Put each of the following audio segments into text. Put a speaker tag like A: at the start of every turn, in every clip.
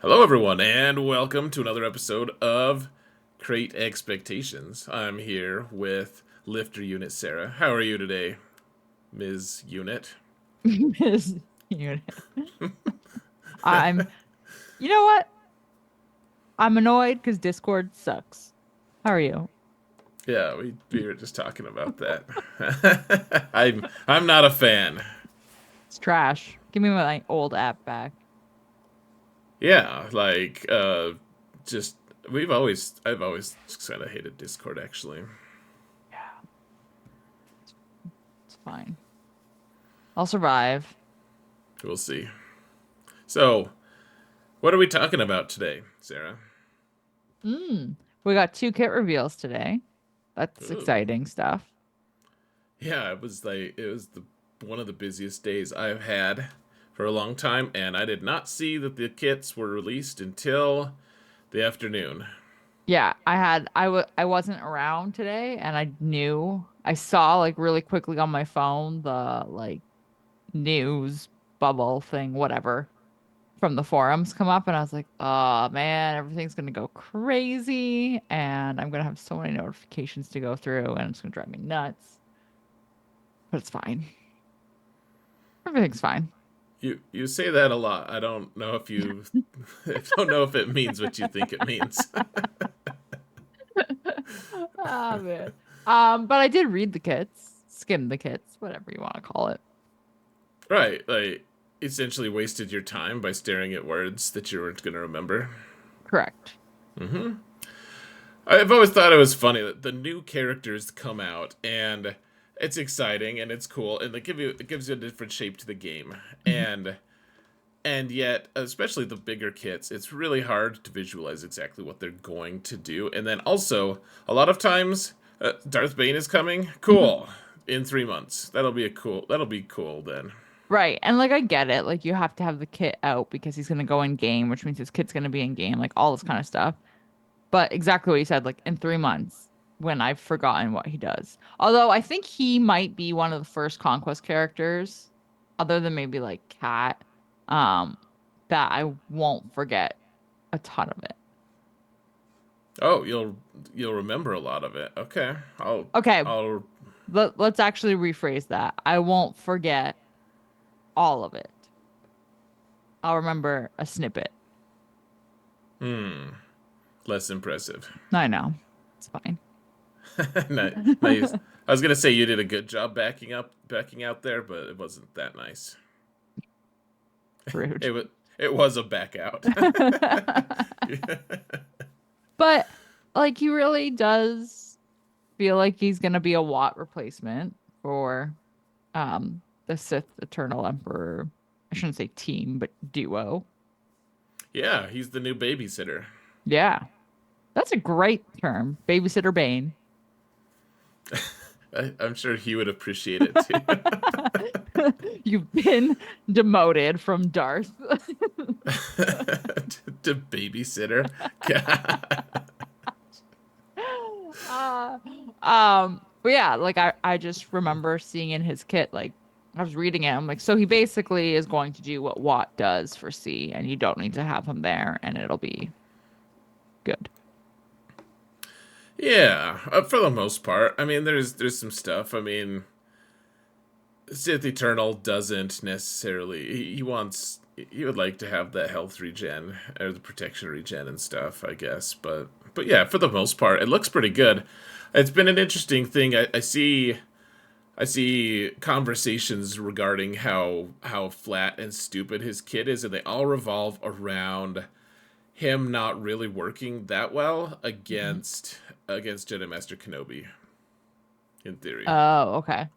A: Hello, everyone, and welcome to another episode of Crate Expectations. I'm here with Lifter Unit Sarah. How are you today, Ms. Unit?
B: Miss Unit. I'm, you know what? I'm annoyed because Discord sucks. How are you?
A: Yeah, we were just talking about that. I'm not a fan.
B: It's trash. Give me my old app back.
A: Yeah, just I've always kind of hated Discord actually.
B: Yeah, it's fine. I'll survive.
A: We'll see. So, what are we talking about today, Sarah?
B: Mm. We got two kit reveals today. That's
A: Ooh.
B: exciting stuff.
A: Yeah, it was the one of the busiest days I've had for a long time, and I did not see that the kits were released until the afternoon.
B: Yeah, I wasn't around today and I saw like really quickly on my phone the like news bubble thing, whatever, from the forums come up, and I was like, oh man, everything's gonna go crazy and I'm gonna have so many notifications to go through and it's gonna drive me nuts. But it's fine. Everything's fine.
A: You say that a lot. I don't know if you I don't know if it means what you think it means.
B: Oh man. But I did read the kits, skim the kits, whatever you want to call it.
A: Right, like essentially wasted your time by staring at words that you weren't going to remember.
B: Correct.
A: I've always thought it was funny that the new characters come out and it's exciting and it's cool and it gives you a different shape to the game.
B: Mhm.
A: And yet, especially the bigger kits, it's really hard to visualize exactly what they're going to do. And then also, a lot of times, Darth Bane is coming.
B: Mhm.
A: Cool. In 3 months. That'll be cool then.
B: Right. And like I get it. Like you have to have the kit out because he's gonna go in game, which means his kit's gonna be in game, like all this kind of stuff. But exactly what you said, like in 3 months, when I've forgotten what he does. Although I think he might be one of the first Conquest characters, other than maybe like Cat, um, that I won't forget a ton of it.
A: Oh, you'll remember a lot of it. Okay.
B: Okay,
A: I'll
B: let's actually rephrase that. I won't forget all of it. I'll remember a snippet.
A: less impressive.
B: I know. It's fine.
A: Nice. I was gonna say you did a good job backing out there, but it wasn't that nice.
B: Rude.
A: It was it was a back out.
B: But like he really does feel like he's gonna be a Watt replacement for the Sith Eternal Emperor. I shouldn't say team, but duo.
A: Yeah, he's the new babysitter.
B: Yeah. That's a great term. Babysitter Bane.
A: I'm sure he would appreciate it too.
B: You've been demoted from Darth.
A: To babysitter. God.
B: uh, but yeah, like I just remember seeing in his kit, like I was reading it, I'm like, so he basically is going to do what Watt does for C, and you don't need to have him there, and it'll be good.
A: Yeah, for the most part. I mean, there's some stuff. I mean, Sith Eternal doesn't necessarily. He would like to have that health regen or the protection regen and stuff, I guess. But yeah, for the most part, it looks pretty good. It's been an interesting thing. I see conversations regarding how flat and stupid his kid is, and they all revolve around him not really working that well
B: Mhm.
A: against Jedi Master Kenobi, in theory,
B: Oh, okay.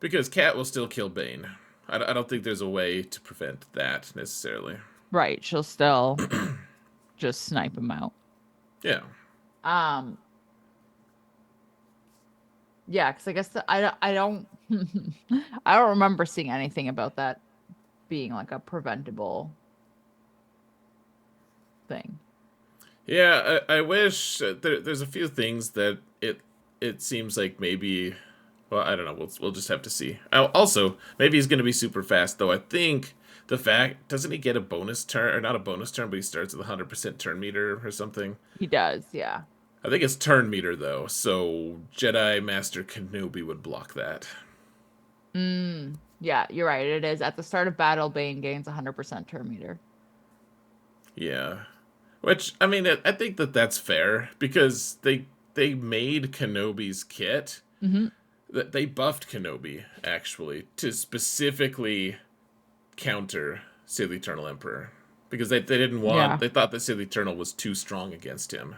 A: because Cat will still kill Bane. I don't think there's a way to prevent that necessarily.
B: Right. She'll still just snipe him out.
A: Yeah,
B: Um, yeah, because I guess I don't I don't remember seeing anything about that being like a preventable thing.
A: yeah. I wish there's a few things that it seems like maybe Well, I don't know. We'll just have to see. Also, maybe he's going to be super fast, though. I think the fact doesn't he get a bonus turn or not a bonus turn, but he starts with a 100% turn meter or something.
B: He does, yeah.
A: I think it's turn meter though, so Jedi Master Kenobi would block that.
B: Yeah, you're right. It is. At the start of battle, Bane gains 100% turn meter.
A: Yeah, which I mean, I think that that's fair because they made Kenobi's kit
B: Hmm.
A: that they buffed Kenobi actually to specifically counter Sith Eternal Emperor because they didn't want
B: Yeah,
A: they thought that Sith Eternal was too strong against him.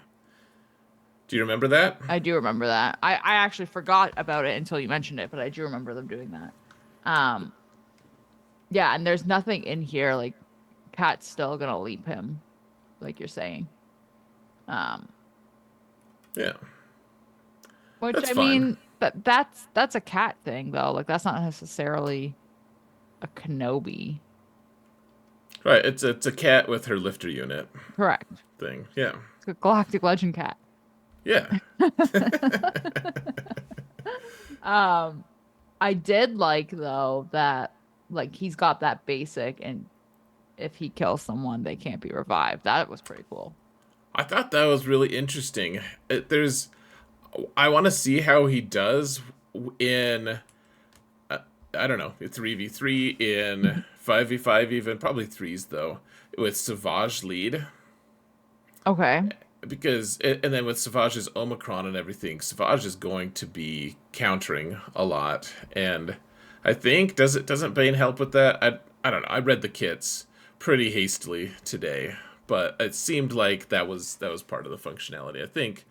A: Do you remember that?
B: I do remember that. I actually forgot about it until you mentioned it, but I do remember them doing that. Um, yeah, and there's nothing in here like Cat's still gonna leap him, like you're saying. Um,
A: Yeah,
B: which
A: that's
B: I
A: fine.
B: mean, that's a Cat thing though. Like that's not necessarily a Kenobi.
A: Right, it's a cat with her lifter unit
B: Correct.
A: thing. Yeah,
B: It's a Galactic Legend Cat.
A: yeah.
B: Um, I did like though that like he's got that basic and if he kills someone, they can't be revived. That was pretty cool.
A: I thought that was really interesting. I want to see how he does in uh, I don't know 3v3 in 5v5 even probably threes though with Savage lead
B: Okay.
A: because and then with Savage's Omicron and everything, Savage is going to be countering a lot, and I think doesn't Bane help with that? I don't know. I read the kits pretty hastily today, but it seemed like that was part of the functionality. I think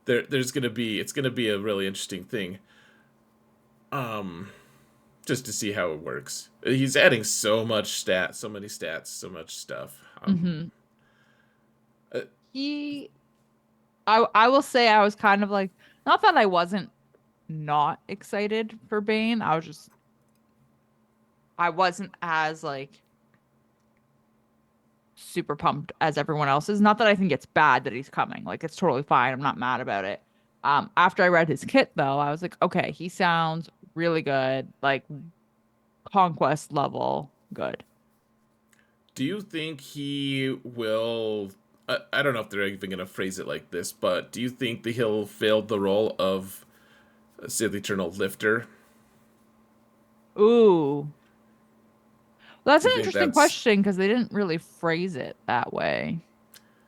A: there's gonna be it's gonna be a really interesting thing. Um, just to see how it works. He's adding so much stats, so many stats, so much stuff.
B: Hmm.
A: Uh,
B: He I will say I was kind of like not that I wasn't not excited for Bane. I wasn't as like super pumped as everyone else is. Not that I think it's bad that he's coming. Like it's totally fine. I'm not mad about it. After I read his kit though, I was like, okay, he sounds really good, like conquest level good.
A: Do you think he will? I don't know if they're even going to phrase it like this, but do you think that he'll fill the role of Sith Eternal Lifter?
B: Ooh. Well, that's
A: Do
B: an
A: you think
B: interesting
A: that's?
B: question because they didn't really phrase it that way.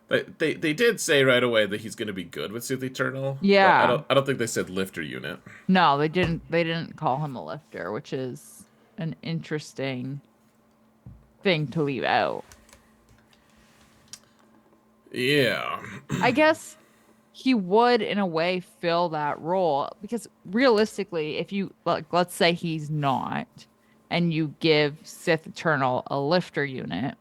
A: They did say right away that he's going to be good with Sith Eternal, but
B: Yeah.
A: I don't think they said Lifter unit.
B: No, they didn't call him a lifter, which is an interesting thing to leave out.
A: Yeah,
B: I guess he would in a way fill that role because realistically, if you like let's say he's not and you give Sith Eternal a lifter unit,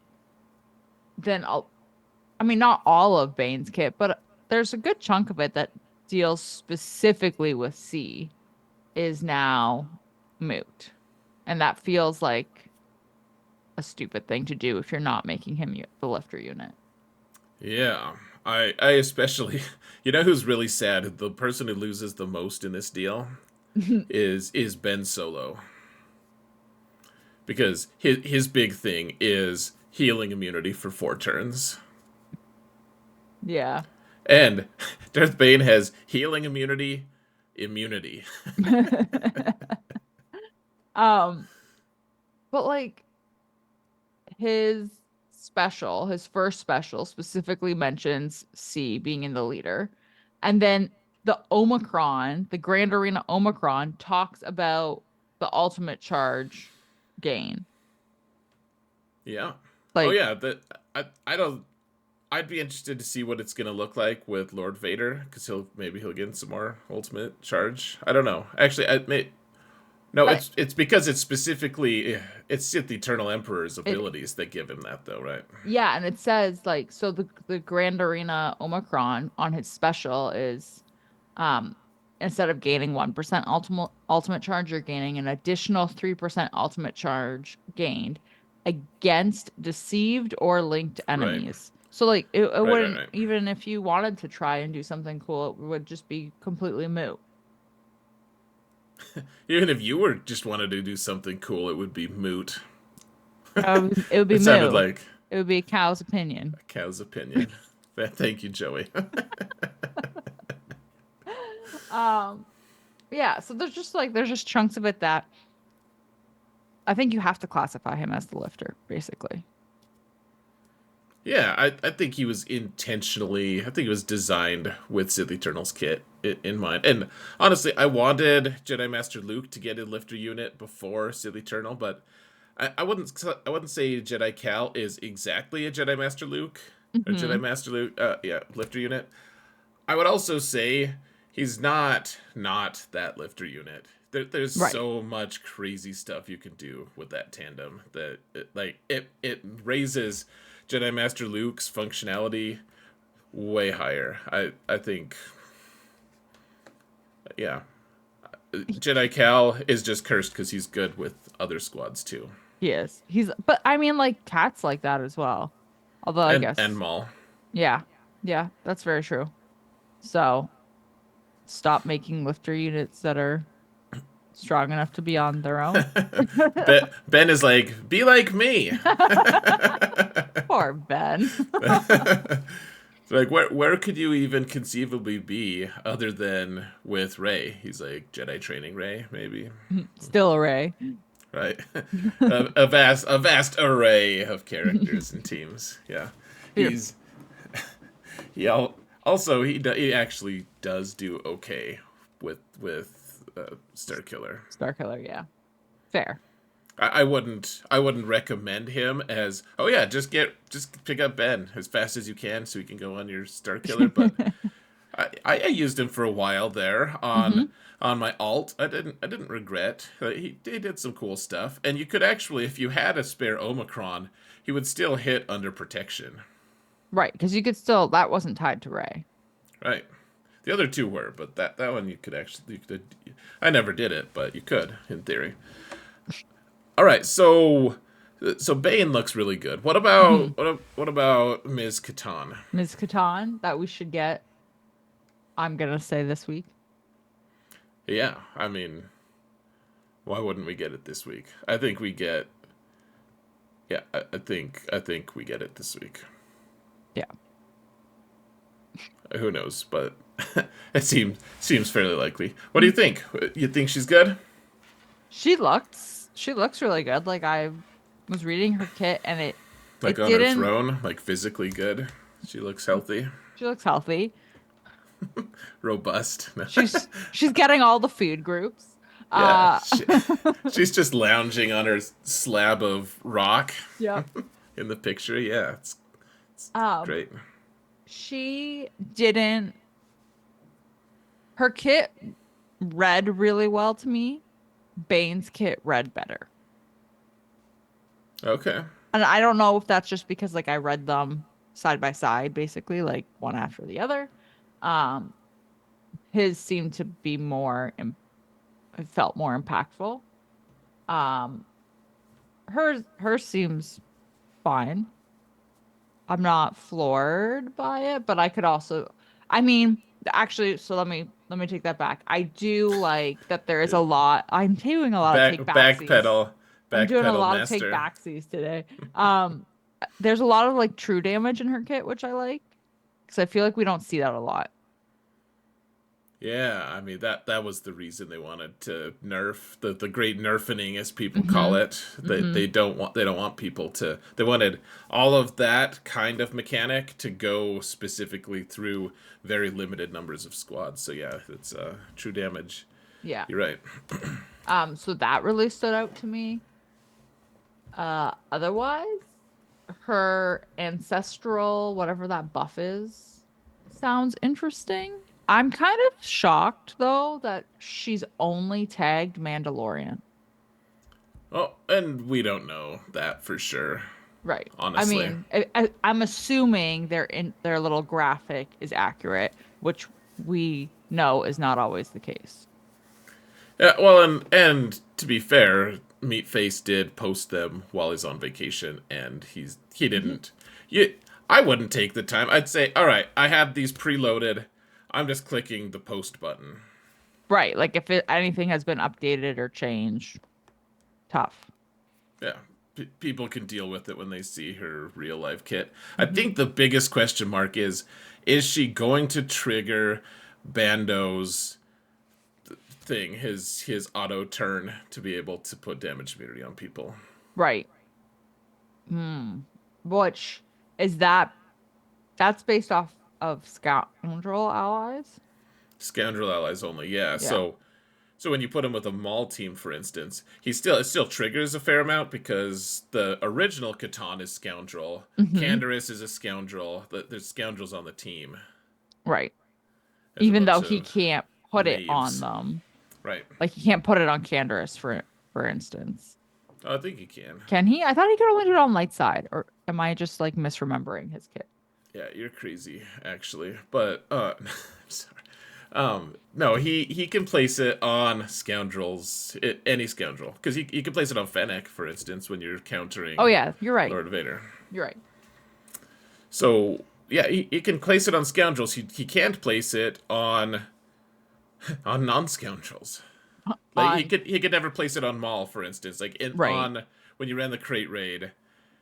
B: then I mean not all of Bane's kit, but there's a good chunk of it that deals specifically with C is now moot. And that feels like a stupid thing to do if you're not making him the lifter unit.
A: yeah. I especially, you know, who's really sad? The person who loses the most in this deal is Ben Solo because his big thing is healing immunity for 4 turns.
B: Yeah.
A: And Darth Bane has healing immunity, immunity.
B: Um, but like his his first special specifically mentions C being in the leader. And then the Omicron, the Grand Arena Omicron talks about the ultimate charge gain.
A: Yeah. Oh
B: Like
A: yeah. That I don't. I'd be interested to see what it's gonna look like with Lord Vader because he'll get some more ultimate charge. I don't know. Actually, I may no.
B: I,
A: It's because it's specifically it's Sith Eternal Emperor's
B: it
A: abilities that give him that though, right?
B: yeah, and it says like so the Grand Arena Omicron on his special is um instead of gaining 1% ultimate charge, you're gaining an additional 3% ultimate charge gained against deceived or linked
A: Right.
B: enemies. So like it
A: Right. Right.
B: wouldn't
A: Right.
B: even if you wanted to try and do something cool, it would just be completely moot.
A: Even if you were just wanted to do something cool, it would be moot.
B: It would be
A: It sounded
B: moo.
A: like
B: It would be a cow's opinion.
A: a cow's opinion. Thank you, Joey.
B: Um, yeah, so there's just chunks of it that I think you have to classify him as the lifter, basically.
A: Yeah, I think he was intentionally. I think it was designed with Sith Eternal's kit in mind. And honestly, I wanted Jedi Master Luke to get a lifter unit before Sith Eternal, but I wouldn't say Jedi Cal is exactly a Jedi Master Luke or
B: Hmm.
A: Jedi Master Luke. Yeah, lifter unit. I would also say he's not that lifter unit. There's
B: Right.
A: so much crazy stuff you can do with that tandem that it raises Jedi Master Luke's functionality way higher. I think, yeah, Jedi Cal is just cursed because he's good with other squads too,
B: He is. But I mean, like, Cat's like that as well. Although I
A: and
B: guess,
A: Maul.
B: yeah, yeah, that's very true. So stop making lifter units that are strong enough to be on their own.
A: Ben is like, be like me.
B: Poor Ben.
A: Like, where could you even conceivably be other than with Ray? He's like Jedi training Ray, maybe,
B: Still a Ray.
A: right? A vast array of characters and teams. Yeah,
B: Fierce.
A: he's he al- also he actually does do okay with Star Killer.
B: Star Killer, yeah. Fair.
A: I wouldn't recommend him as, oh yeah, just pick up Ben as fast as you can so you can go on your Star Killer. But I used him for a while there
B: Hmm.
A: on my alt. I didn't regret. He did some cool stuff, and you could actually, if you had a spare Omicron, he would still hit under protection.
B: Right, because you could still, that wasn't tied to Ray.
A: Right. The other two were, but that one you could actually, you could. I never did it, but you could in theory. All right, so Bane looks really good. What
B: Hmm.
A: about what about Ms. Catan?
B: Ms. Catan, that we should get, I'm gonna say this week.
A: Yeah, I mean, why wouldn't we get it this week? I think we get. Yeah, I think we get it this week.
B: Yeah.
A: Who knows, but it seems fairly likely. What do you think? You think she's good?
B: She looks really good. Like I was reading her kit and
A: Like
B: it
A: on her
B: didn't
A: throne, like physically good. She looks healthy,
B: she looks healthy.
A: robust.
B: She's getting all the food groups.
A: Yeah,
B: Uh
A: she's just lounging on her slab of rock
B: Yep.
A: in the picture. Yeah, it's
B: um
A: great.
B: she didn't her kit read really well to me. Bane's kit read better.
A: Okay.
B: And I don't know if that's just because like I read them side by side, basically, like one after the other. Um, his seemed to be it felt more impactful. Um, hers seems fine. I'm not floored by it, but I could also, I mean, actually, so let me take that back. I do like that there is a lot. I'm doing a lot of take backsies.
A: Backpedal,
B: I'm doing a
A: backpedal
B: lot of take
A: master.
B: backsies today. Um, there's a lot of like true damage in her kit, which I like because I feel like we don't see that a lot.
A: Yeah, I mean that was the reason they wanted to nerf the great nerfing as people call
B: Hmm.
A: it. They
B: Hmm.
A: they don't want people to, they wanted all of that kind of mechanic to go specifically through very limited numbers of squads. So yeah, it's true damage.
B: Yeah.
A: You're right.
B: So that really stood out to me. Otherwise, her ancestral, whatever that buff is, sounds interesting. I'm kind of shocked though that she's only tagged Mandalorian.
A: Oh, and we don't know that for sure,
B: Right. I
A: honestly.
B: mean, I'm assuming their little graphic is accurate, which we know is not always the case.
A: Yeah, well, and to be fair, Meatface did post them while he's on vacation, and he
B: Mhm.
A: didn't. You, I wouldn't take the time. I'd say, all right, I have these preloaded. I'm just clicking the post button.
B: Right. Like if anything has been updated or changed, tough.
A: Yeah. People can deal with it when they see her real life kit. I
B: Hmm.
A: think the biggest question mark is she going to trigger Bando's thing, his auto turn to be able to put damage immunity on people?
B: Right. Hmm. Which is that's based off of scoundrel allies?
A: Scoundrel allies only, yeah.
B: Yeah.
A: So when you put him with a Maul team, for instance, it still triggers a fair amount because the original Catan is scoundrel,
B: Hmm.
A: Canderous is a scoundrel. There's scoundrels on the team.
B: Right.
A: There's a
B: Even though
A: bunch
B: he
A: of
B: can't put it on
A: knaves,
B: them.
A: right?
B: Like he can't put it on Canderous for instance.
A: Oh, I think you can.
B: Can he? I thought he could only do it on light side. Or am I just like misremembering his kit?
A: Yeah, you're crazy, actually. But I'm sorry. No, he can place it on scoundrels, any scoundrel, because he can place it on Fennec, for instance, when you're
B: Oh
A: countering
B: yeah, you're right.
A: Lord Vader.
B: You're right.
A: So yeah, he can place it on scoundrels. He can't place it on non scoundrels. Like
B: On
A: he could never place it on Maul, for instance. Like
B: right.
A: on when you ran the crate raid,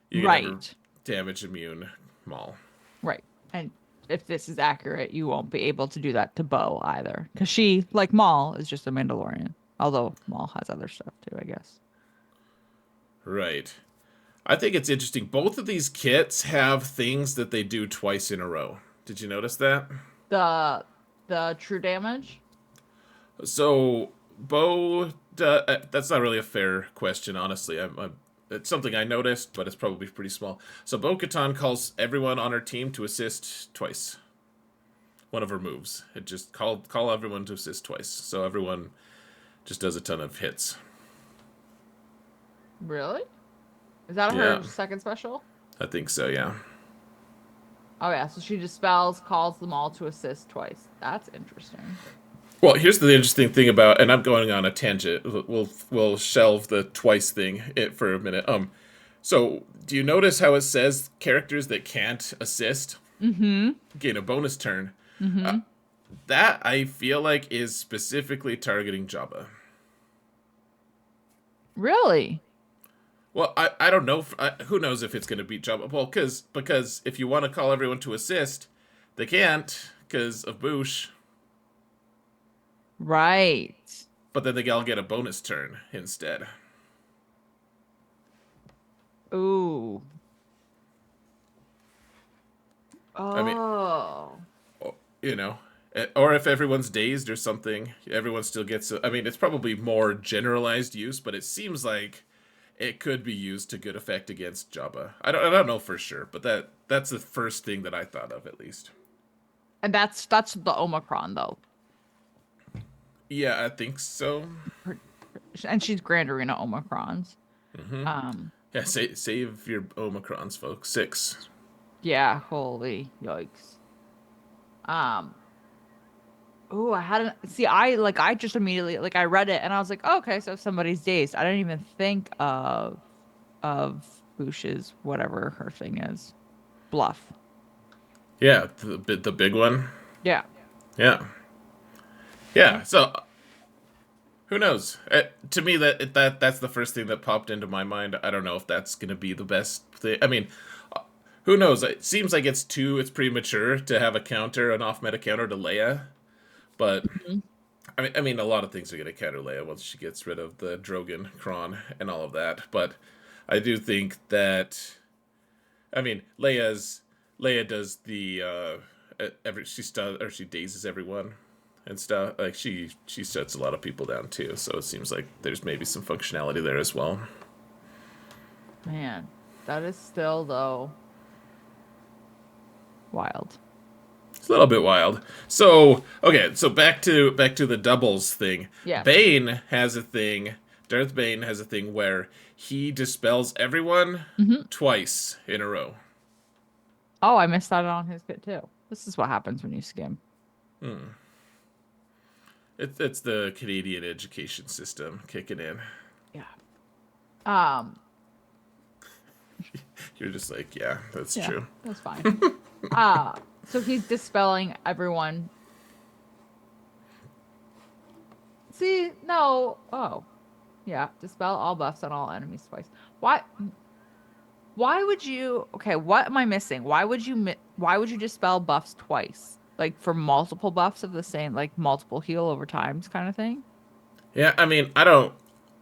A: you could never
B: Right.
A: damage immune Maul.
B: Right. And if this is accurate, you won't be able to do that to Bo either. Because she, like Maul, is just a Mandalorian. Although Maul has other stuff too, I guess.
A: Right. I think it's interesting. Both of these kits have things that they do twice in a row. Did you notice that?
B: The the true damage?
A: So that's not really a fair question, honestly. It's something I noticed, but it's probably pretty small. So Bo-Katan calls everyone on her team to assist twice. One of her moves. It just call everyone to assist twice. So everyone just does a ton of hits.
B: Really? Is that
A: Yeah,
B: her second special?
A: I think so. Yeah.
B: Oh yeah, so she dispels, calls them all to assist twice. That's interesting.
A: Well, here's the interesting thing about, and I'm going on a tangent. We'll shelve the twice thing for a minute. So do you notice how it says characters that can't assist
B: Mm-hmm.
A: gain a bonus turn? Uh,
B: Mm-hmm.
A: that I feel like is specifically targeting Jabba.
B: Really?
A: Well, I don't know. Who knows if it's going to beat Jabba? Well, because if you want to call everyone to assist, they can't because of Boosh.
B: Right.
A: But then they all get a bonus turn instead.
B: Ooh.
A: I mean,
B: Oh.
A: you know, or if everyone's dazed or something, everyone still gets. I mean, it's probably more generalized use, but it seems like it could be used to good effect against Jabba. I don't know for sure, but that's the first thing that I thought of at least.
B: And that's the Omicron though.
A: Yeah, I think so.
B: Her- And she's Grand Arena Omicrons.
A: Hmm.
B: Um,
A: Yeah, save your Omicrons, folks. 6.
B: yeah, holy yikes. Um, oh, I hadn't see I just immediately like I read it and I was like, oh, okay, so if somebody's dazed. I didn't even think of Bush's whatever her thing is. Bluff.
A: Yeah, the big one.
B: Yeah.
A: Yeah, yeah. So who knows? To me, that's the first thing that popped into my mind. I don't know if that's gonna be the best thing. I mean, who knows? It seems like it's premature to have a counter, an off meta counter to Leia. But
B: Mhm.
A: I mean, a lot of things are gonna counter Leia once she gets rid of the Drogon, Kron, and all of that. But I do think that I mean, Leia does the she dazes everyone and stuff. Like she shuts a lot of people down too. So it seems like there's maybe some functionality there as well.
B: Man, that is still though wild.
A: It's a little bit wild. So okay, so back to the doubles thing.
B: Yes.
A: Bane has a thing. Darth Bane has a thing where he dispels everyone
B: Hmm.
A: twice in a row.
B: Oh, I missed out on his kit too. This is what happens when you skim.
A: Hmm. It's the Canadian education system kicking in.
B: Yeah. Um,
A: You're just like, yeah, that's
B: yeah,
A: true.
B: that's fine. So he's dispelling everyone see, no. Oh, yeah. Dispel all buffs on all enemies twice. Why? Why would you? Okay, what am I missing? Why would you dispel buffs twice? Like for multiple buffs of the same, like multiple heal over times kind of thing?
A: Yeah, I mean, I don't.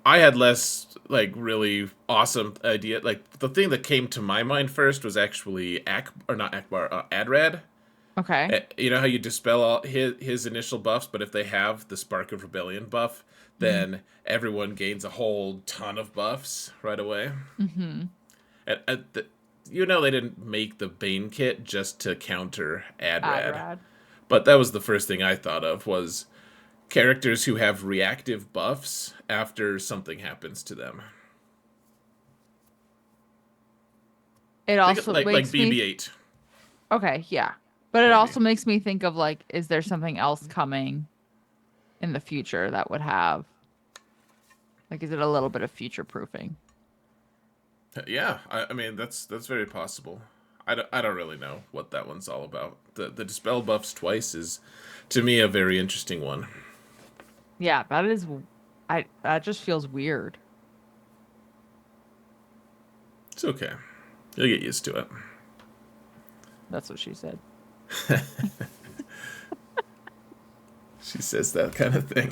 A: I had less like really awesome idea. Like the thing that came to my mind first was actually or not Akbar, Adrad.
B: Okay.
A: You know how you dispel all his initial buffs, but if they have the Spark of Rebellion buff,
B: Mm-hmm.
A: then everyone gains a whole ton of buffs right away.
B: Mm-hmm.
A: You know they didn't make the Bane kit just to counter Adrad,
B: Adrad.
A: but that was the first thing I thought of was characters who have reactive buffs after something happens to them.
B: It
A: Think of
B: also
A: like
B: makes me
A: BB-8
B: okay, yeah. But it
A: maybe.
B: also makes me think of like, is there something else coming in the future that would have like, is it a little bit of future proofing?
A: Yeah, I mean that's very possible. I don't really know what that one's all about. The dispel buffs twice is to me a very interesting one.
B: Yeah, that is I that just feels weird.
A: It's okay. You'll get used to it.
B: That's what she said.
A: She says that kind of thing.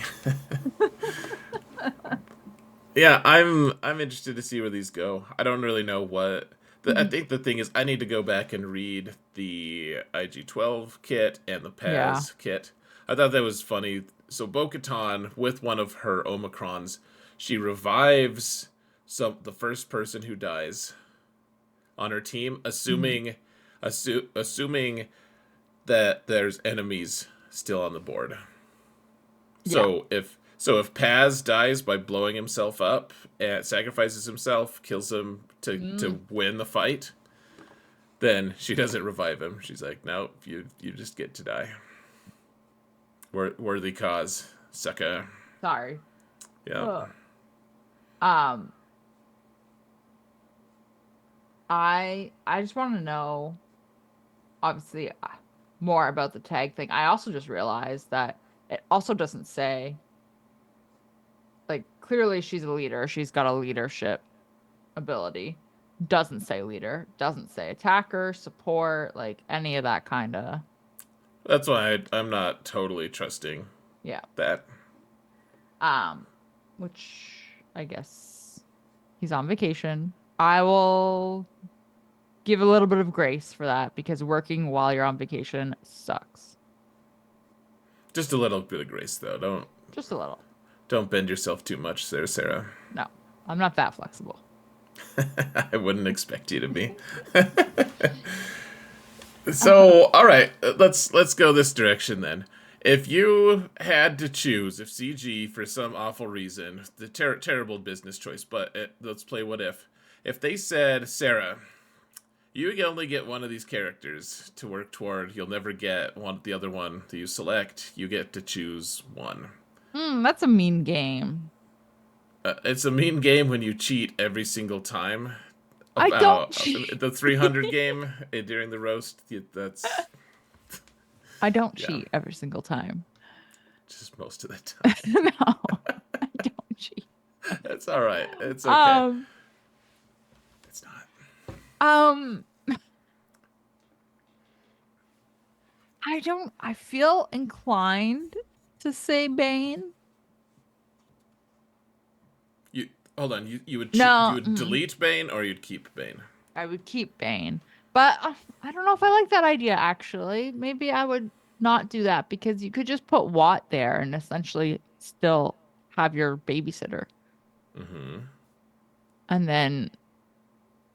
A: Yeah, I'm interested to see where these go. I don't really know what. I
B: Mhm.
A: think the thing is, I need to go back and read the IG-12 kit and the
B: Yeah.
A: Paz kit. I thought that was funny. So Bo-Katan, with one of her Omicrons, she revives the first person who dies on her team,
B: Mhm.
A: assuming that there's enemies still on the board.
B: Yeah.
A: So if Paz dies by blowing himself up and sacrifices himself, kills him
B: Mm.
A: to win the fight, then she doesn't revive him. She's like, no, you just get to die. Worthy cause, sucker.
B: Sorry.
A: Yeah.
B: Ugh. Um, I just want to know, obviously, more about the tag thing. I also just realized that it also doesn't say like clearly she's a leader. She's got a leadership ability. Doesn't say leader, doesn't say attacker, support, like any of that kind of.
A: That's why I'm not totally trusting
B: Yeah.
A: that.
B: Um, which I guess he's on vacation. I will give a little bit of grace for that because working while you're on vacation sucks.
A: Just a little bit of grace, though.
B: Just a little.
A: Don't bend yourself too much, there, Sarah.
B: No, I'm not that flexible.
A: I wouldn't expect you to be.
B: Uh,
A: So, all right, let's go this direction then. If you had to choose, if CG for some awful reason, the terrible business choice, but let's play what if they said, Sarah, you can only get one of these characters to work toward. You'll never get the other one that you select. You get to choose one.
B: that's a mean game.
A: It's a mean game when you cheat every single time.
B: I don't
A: About
B: cheat.
A: the 300 game during the roast. That's
B: I don't
A: yeah,
B: cheat every single time.
A: just most of the time.
B: No, I don't cheat.
A: It's all right. It's okay.
B: Um,
A: It's not.
B: um, I feel inclined to say Bane.
A: You hold on. You
B: No,
A: would delete Bane or you'd keep Bane.
B: I would keep Bane. But I don't know if I like that idea actually. Maybe I would not do that because you could just put Watt there and essentially still have your babysitter.
A: Mm-hmm.
B: And then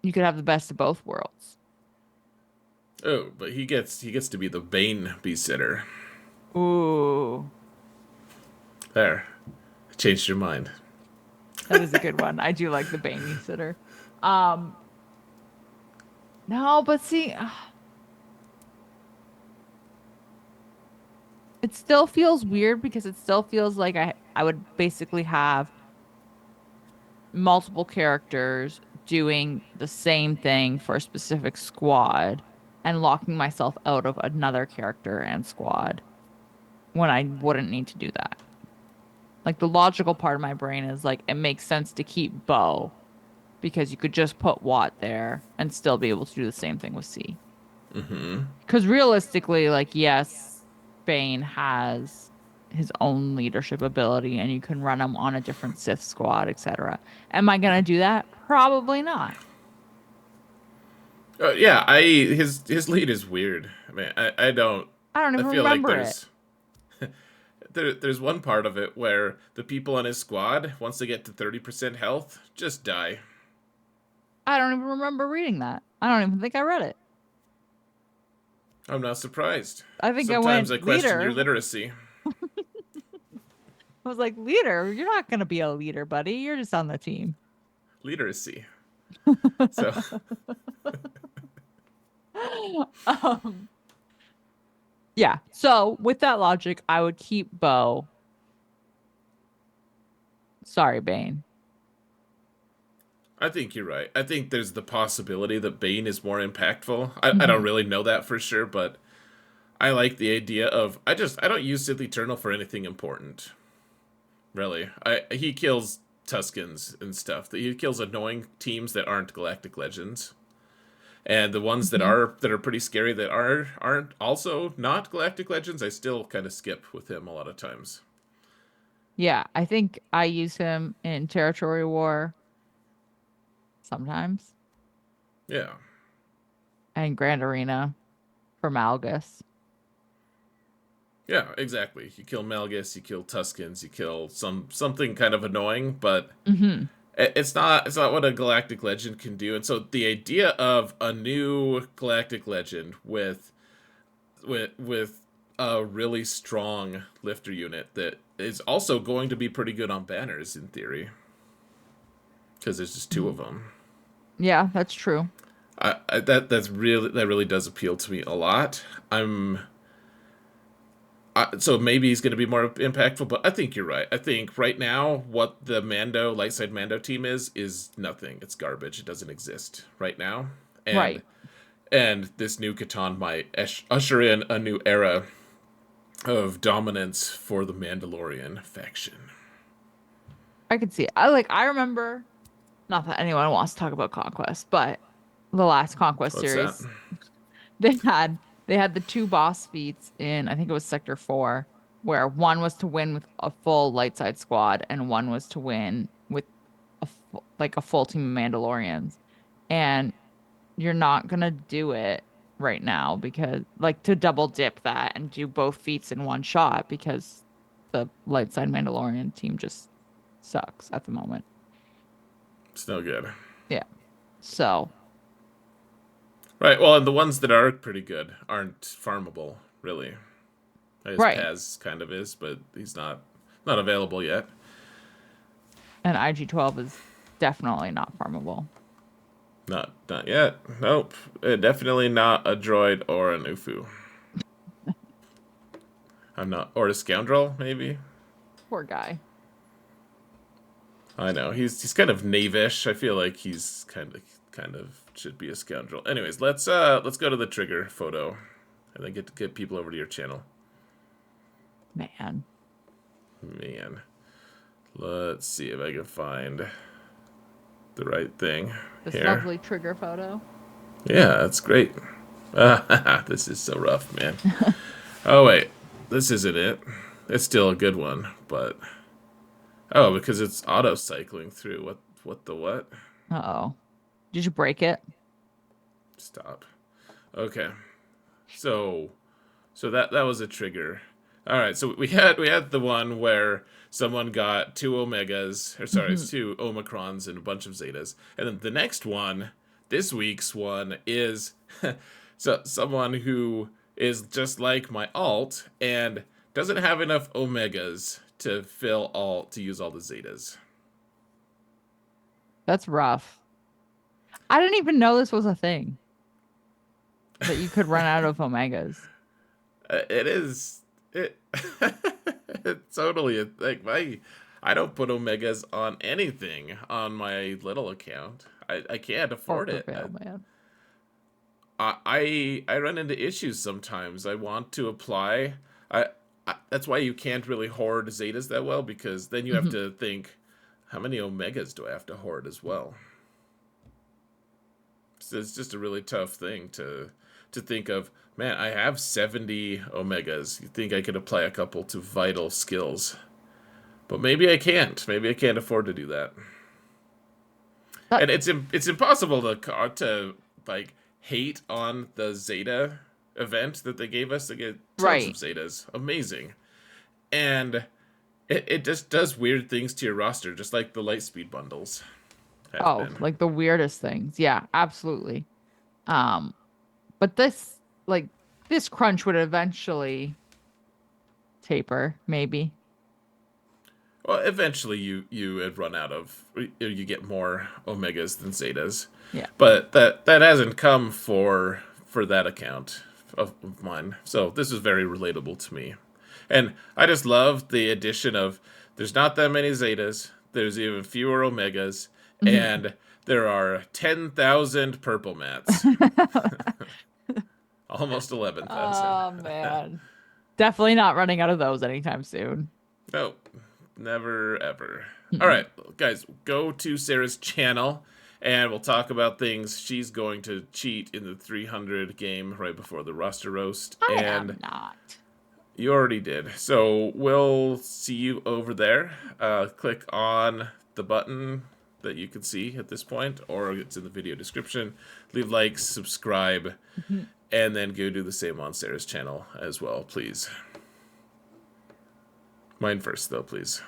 B: you could have the best of both worlds.
A: Oh, but he gets to be the Bane babysitter.
B: Ooh,
A: There, changed your mind.
B: that is a good one. I do like the babysitter. Um, no, but see, it still feels weird because it still feels like I would basically have multiple characters doing the same thing for a specific squad and locking myself out of another character and squad when I wouldn't need to do that. Like the logical part of my brain is like it makes sense to keep Bo because you could just put Watt there and still be able to do the same thing with C.
A: Mm-hmm.
B: Because realistically, like, yes, Bane has his own leadership ability and you can run him on a different Sith squad, etc. Am I gonna do that? Probably not.
A: Yeah, I his lead is weird. I mean, I don't.
B: I don't
A: I
B: even
A: feel like
B: remember it.
A: there's one part of it where the people on his squad, once they get to 30% health, just die.
B: I don't even remember reading that. I don't even think I read it.
A: I'm not surprised.
B: I think I
A: Sometimes I
B: went
A: question your
B: leader.
A: literacy.
B: I was like, leader, you're not gonna be a leader, buddy. You're just on the team.
A: Literacy. So,
B: Um, yeah. So with that logic, I would keep Bo. Sorry, Bane.
A: I think you're right. I think there's the possibility that Bane is more impactful. I don't
B: Hmm.
A: really know that for sure, but I like the idea of I don't use Sith Eternal for anything important. Really. He kills Tuskens and stuff. He kills annoying teams that aren't Galactic Legends. And the ones
B: Hmm.
A: that are pretty scary that aren't also not Galactic Legends, I still kind of skip with him a lot of times.
B: Yeah, I think I use him in Territory War sometimes
A: Yeah.
B: and Grand Arena for Malgus.
A: Yeah, exactly. You kill Malgus, you kill Tuskens, you kill something kind of annoying, but
B: Hmm.
A: it's not what a galactic legend can do. And so the idea of a new galactic legend with a really strong lifter unit that is also going to be pretty good on banners in theory because there's just two of them.
B: Yeah, that's true.
A: That really does appeal to me a lot. So maybe he's going to be more impactful, but I think you're right. I think right now what the Mando Lightside Mando team is nothing. It's garbage. It doesn't exist right now, and
B: Right.
A: this new Catan might usher in a new era of dominance for the Mandalorian faction.
B: I could see it. I remember, not that anyone wants to talk about Conquest, but the last Conquest
A: What's that?
B: series, they had they had the two boss feats in I think it was Sector 4, where one was to win with a full light side squad and one was to win with like a full team of Mandalorians. And you're not gonna do it right now because like to double dip that and do both feats in one shot because the light side Mandalorian team just sucks at the moment.
A: It's no good.
B: Yeah. So,
A: Right. Well, and the ones that are pretty good aren't farmable, really. I guess
B: right.
A: Paz kind of is, but he's not available yet.
B: And IG-12 is definitely not farmable.
A: Not yet. Nope. Definitely not a droid or an Ufu. I'm not, or a scoundrel maybe.
B: Poor guy.
A: I know he's kind of knavish. I feel like he's kind of should be a scoundrel. Anyways, let's go to the trigger photo, and then get people over to your channel.
B: Man.
A: Man, let's see if I can find the right thing
B: This
A: here.
B: lovely trigger photo.
A: Yeah, that's great. This is so rough, man. Oh wait, this isn't it. It's still a good one, but oh, because it's auto cycling through. What the what?
B: Uh-oh. Did you break it?
A: Stop. Okay. So that was a trigger. All right, so we had the one where someone got two omegas, or sorry,
B: Hmm.
A: it's two omicrons and a bunch of zetas, and then the next one, this week's one is someone who is just like my alt and doesn't have enough omegas to fill all to use all the zetas.
B: That's rough. I didn't even know this was a thing that you could run out of omegas.
A: It is it. It totally like my. I don't put omegas on anything on my little account. I can't afford
B: Ultra
A: it.
B: fail, man.
A: I run into issues sometimes. I want to apply. I that's why you can't really hoard Zetas that well, because then you have
B: Mhm.
A: to think, how many Omegas do I have to hoard as well? So it's just a really tough thing to think of. Man, I have 70 Omegas. You think I could apply a couple to vital skills, but maybe I can't. Maybe I can't afford to do that.
B: That
A: And it's impossible to like hate on the Zeta event that they gave us to get tons of
B: right.
A: Zetas. Amazing. And it just does weird things to your roster, just like the Lightspeed bundles have
B: Oh,
A: been.
B: like the weirdest things. Yeah, absolutely. Um, but like this crunch would eventually taper, maybe.
A: Well, eventually you had run out of, you get more Omegas than Zetas,
B: Yeah.
A: but that hasn't come for that account of mine. So this is very relatable to me, and I just love the addition of there's not that many Zetas, there's even fewer Omegas,
B: Mhm.
A: and there are 10,000 purple mats, almost 11,000.
B: Oh man. Definitely not running out of those anytime soon.
A: No, never ever. All
B: Mm-mm.
A: right, guys, go to Sarah's channel and we'll talk about things. She's going to cheat in the 300 game right before the roster roast,
B: I
A: and
B: am not.
A: you already did. So we'll see you over there. Click on the button that you can see at this point, or it's in the video description. Leave likes, subscribe,
B: Mhm.
A: and then go do the same on Sarah's channel as well, please. Mine first, though, please.